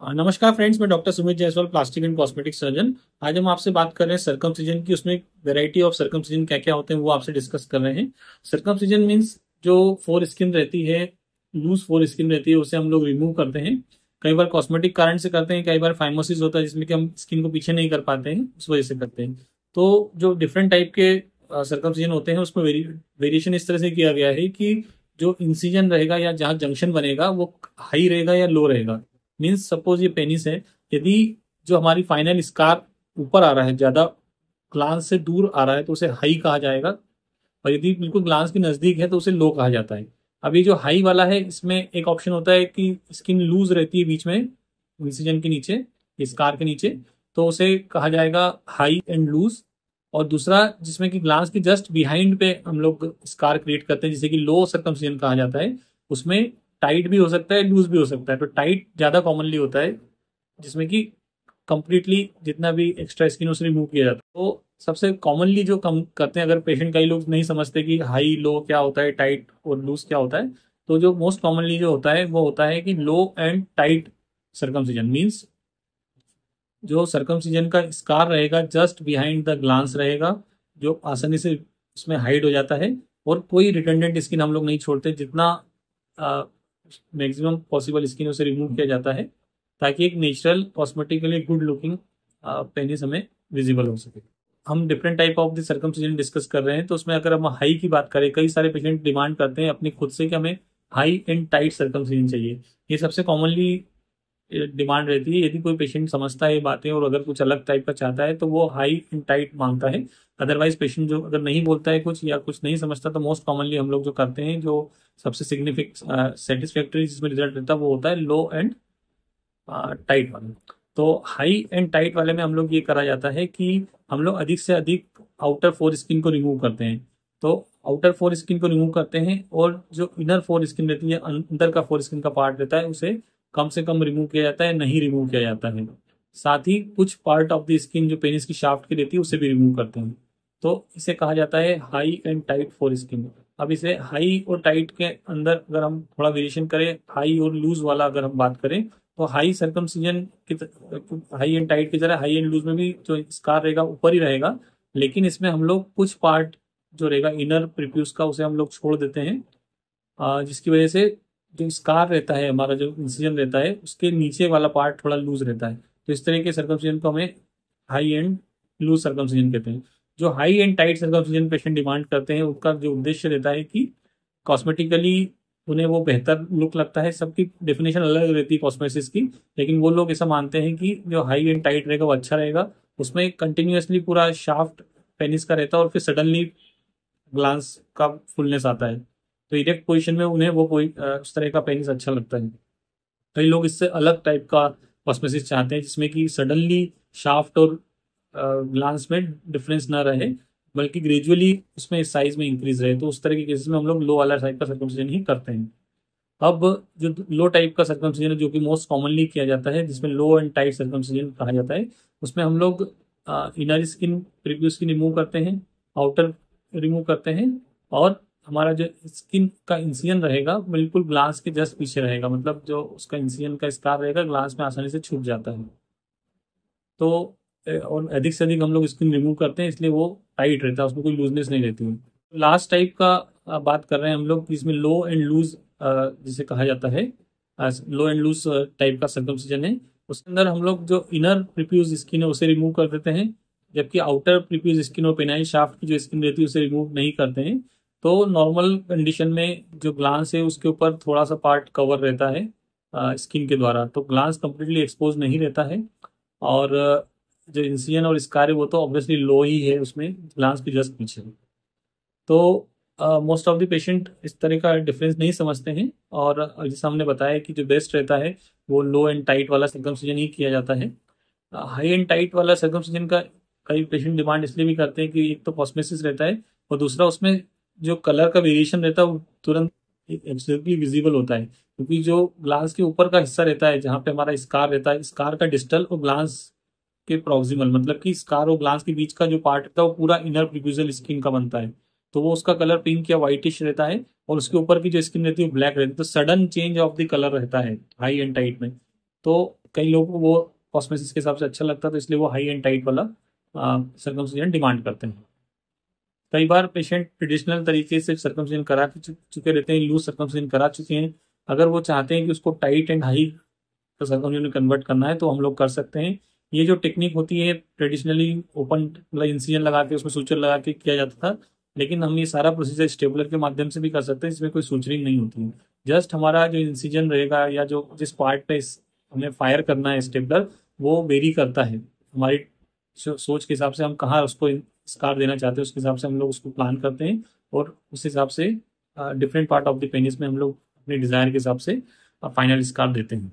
नमस्कार फ्रेंड्स, मैं doctor Sumit Jaiswal, plastic and cosmetic surgeon. आज हम आपसे बात कर रहे हैं सर्कमसिजन की। उसमें वैरायटी ऑफ सर्कमसिजन क्या क्या होते हैं वो आपसे डिस्कस कर रहे हैं। सर्कमसिजन मीन्स जो फोर स्किन रहती है, लूज फोर स्किन रहती है, उसे हम लोग रिमूव करते हैं। कई बार कॉस्मेटिक कारण से करते हैं, कई बार फाइमोसिस होता है जिसमें कि हम स्किन को पीछे नहीं कर पाते हैं, उस वजह से करते हैं। तो जो डिफरेंट टाइप के सर्कमसिजन होते हैं उसमें वेरिएशन इस तरह से किया गया है कि जो इंसिजन रहेगा या जहाँ जंक्शन बनेगा वो हाई रहेगा या लो रहेगा। मीन्स सपोज ये पेनिस है, यदि जो हमारी फाइनल स्कार ऊपर आ रहा है, ज्यादा ग्लांस से दूर आ रहा है तो उसे हाई कहा जाएगा, और यदि बिल्कुल ग्लांस के नजदीक है तो उसे लो कहा जाता है। अब ये जो हाई वाला है, इसमें एक ऑप्शन होता है कि स्किन लूज रहती है बीच में इंसिजन के नीचे, स्कार के नीचे, तो उसे कहा जाएगा हाई एंड लूज। और दूसरा जिसमें कि ग्लांस के जस्ट बिहाइंड पे हम लोग स्कार क्रिएट करते हैं, जिसे कि लो सर्कमसिजन कहा जाता है। उसमें टाइट भी हो सकता है, लूज भी हो सकता है। तो टाइट ज्यादा कॉमनली होता है, जिसमें कि कंप्लीटली जितना भी एक्स्ट्रा स्किन उसे रिमूव किया जाता है। तो सबसे कॉमनली जो कम करते हैं, अगर पेशेंट, कई लोग नहीं समझते कि हाई लो क्या होता है, टाइट और लूज क्या होता है, तो जो मोस्ट कॉमनली जो होता है वो होता है कि लो एंड टाइट सर्कमसिजन। मीन्स जो सर्कमसिजन का स्कार रहेगा जस्ट बिहाइंड द ग्लांस रहेगा, जो आसानी से उसमें हाइड हो जाता है, और कोई रिटेंडेंट स्किन हम लोग नहीं छोड़ते, जितना मैक्सिमम पॉसिबल स्किन उसे रिमूव किया जाता है, ताकि एक natural cosmetically good looking penis हमें विजिबल हो सके। हम different type of the circumcision discuss कर रहे हैं, तो उसमें अगर हम हाई की बात करें, कई सारे पेशेंट डिमांड करते हैं अपनी खुद से कि हमें हाई एंड टाइट सर्कमसिजन चाहिए। ये सबसे कॉमनली डिमांड रहती है। यदि कोई पेशेंट समझता है ये बातें और अगर कुछ अलग टाइप का चाहता है तो वो हाई एंड टाइट मांगता है। अदरवाइज पेशेंट जो अगर नहीं बोलता है कुछ या कुछ नहीं समझता, तो मोस्ट कॉमनली हम लोग जो करते हैं, जो सबसे सिग्निफिक सेटिस्फैक्टरी जिसमें रिजल्ट रहता है, वो होता है लो एंड टाइट वाला। तो हाई एंड टाइट वाले में हम लोग ये करा जाता है कि हम लोग अधिक से अधिक आउटर फोर स्किन को रिमूव करते हैं। तो आउटर फोर स्किन को रिमूव करते हैं, और जो इनर फोर स्किन रहती है, अंदर का फोर स्किन का पार्ट रहता है, उसे कम से कम रिमूव किया जाता है, नहीं रिमूव किया जाता है। साथ ही कुछ पार्ट ऑफ द स्किन जो पेनिस की शाफ्ट की रहती है उसे भी रिमूव करते हैं। तो इसे कहा जाता है high and tight four skin. अब इसे हाई और टाइट के अंदर अगर हम थोड़ा वेरिएशन करें, हाई और लूज वाला अगर हम बात करें, तो हाई सर्कमसिजन की, हाई एंड टाइट की तरह हाई एंड लूज में भी जो स्कार रहेगा ऊपर ही रहेगा, लेकिन इसमें हम लोग कुछ पार्ट जो रहेगा इनर प्रीप्यूस का, उसे हम लोग छोड़ देते हैं, जिसकी वजह से जो स्कार रहता है, हमारा जो इंसिजन रहता है, उसके नीचे वाला पार्ट थोड़ा लूज रहता है। तो इस तरह के सर्कमसिजन को हमें हाई एंड लूज सर्कमसिजन कहते हैं। जो high and tight circumcision patient demand करते हैं, उसका जो उद्देश्य रहता है कि कॉस्मेटिकली उन्हें वो बेहतर लुक लगता है। सबकी डेफिनेशन अलग रहती है कॉस्मेसिस की, लेकिन वो लोग ऐसा मानते हैं कि जो हाई एंड टाइट रहेगा वो अच्छा रहेगा। उसमें कंटिन्यूअसली पूरा शाफ्ट पेनिस का रहता है, और फिर सडनली ग्लांस का फुलनेस आता है, तो इरेक्ट पोजीशन में उन्हें वो कोई उस तरह का पेनिस अच्छा लगता है। कई लोग इससे अलग टाइप का कॉस्मेसिस चाहते हैं, जिसमें कि सडनली शाफ्ट और ग्लांस में डिफरेंस ना रहे, बल्कि ग्रेजुअली उसमें साइज में इंक्रीज रहे। तो उस तरह के केसेस में हम लोग लो वाला टाइप का सर्कमसिजन ही करते हैं। अब जो लो टाइप का सर्कमसिजन है, जो कि मोस्ट कॉमनली किया जाता है, जिसमें लो एंड टाइट सर्कमसिजन कहा जाता है, उसमें हम लोग inner skin preview skin remove करते हैं, आउटर रिमूव करते हैं, और हमारा जो स्किन का इंसिजन रहेगा बिल्कुल ग्लास के जस्ट पीछे रहेगा, मतलब जो उसका इंसिजन का स्कार रहेगा ग्लास में आसानी से छुप जाता है। तो और अधिक से अधिक हम लोग स्किन रिमूव करते हैं, इसलिए वो टाइट रहता है, उसमें कोई लूजनेस नहीं रहती है। लास्ट टाइप का बात कर रहे हैं हम लोग, जिसमें लो एंड लूज जिसे कहा जाता है, लो एंड लूज टाइप का सर्कमसिजन है। उसके अंदर हम लोग जो इनर प्रीप्यूज स्किन है उसे रिमूव कर देते हैं, जबकि आउटर प्रीप्यूज स्किन और पेनाइल शाफ्ट की जो स्किन रहती है उसे रिमूव नहीं करते हैं। तो नॉर्मल कंडीशन में जो ग्लांस है उसके ऊपर थोड़ा सा पार्ट कवर रहता है स्किन के द्वारा, तो ग्लांस कंप्लीटली एक्सपोज नहीं रहता है। और जो इंसिजन और स्कार है वो तो ऑब्वियसली लो ही है, उसमें ग्लांस के जस्ट पीछे। तो मोस्ट ऑफ द पेशेंट इस तरह का डिफरेंस नहीं समझते हैं, और जैसे हमने बताया कि जो बेस्ट रहता है वो लो एंड टाइट वाला सर्कमसिजन ही किया जाता है। हाई एंड टाइट वाला सर्कमसिजन का कई पेशेंट डिमांड इसलिए भी करते हैं कि एक तो कॉस्मेसिस रहता है, और दूसरा उसमें जो कलर का वेरिएशन रहता है वो तुरंत एब्सोल्युटली विजिबल होता है, क्योंकि जो ग्लास के ऊपर का हिस्सा रहता है जहाँ पे हमारा स्कार रहता है, स्कार का डिस्टल और ग्लास के प्रॉक्सिमल, मतलब कि स्कार और ग्लांस के बीच का जो पार्ट रहता है वो पूरा इनर प्रीक्यूजल स्किन का बनता है। तो वो उसका कलर पिंक या व्हाइटिश रहता है, और उसके ऊपर की जो स्किन रहती है वो ब्लैक रहती है। तो sudden change of the colour रहता है हाई एंड टाइट में। तो कई लोगों को वो कॉस्मेसिस के हिसाब से अच्छा लगता है, तो इसलिए वो हाई एंड टाइट वाला सर्कमसिजन डिमांड करते हैं। कई बार पेशेंट ट्रेडिशनल तरीके से सर्कमसिजन करा चुके रहते हैं, लूज सर्कमसिजन करा चुके हैं, अगर वो चाहते हैं कि उसको टाइट एंड हाई सर्कमसिजन में कन्वर्ट करना है तो हम लोग कर सकते हैं। ये जो टेक्निक होती है ट्रेडिशनली ओपन मतलब इंसिजन लगा के उसमें सूचर लगा के किया जाता था, लेकिन हम ये सारा प्रोसीजर स्टेबलर के माध्यम से भी कर सकते हैं, इसमें कोई सूचरिंग नहीं होती है। जस्ट हमारा जो इंसिजन रहेगा या जो जिस पार्ट पे हमें फायर करना है स्टेबलर, वो वेरी करता है हमारी सोच के हिसाब से, हम कहाँ उसको स्कार देना चाहते हैं उसके हिसाब से हम लोग उसको प्लान करते हैं, और उस हिसाब से different part of the penis में हम लोग अपने डिजायर के हिसाब से फाइनल स्कार देते हैं।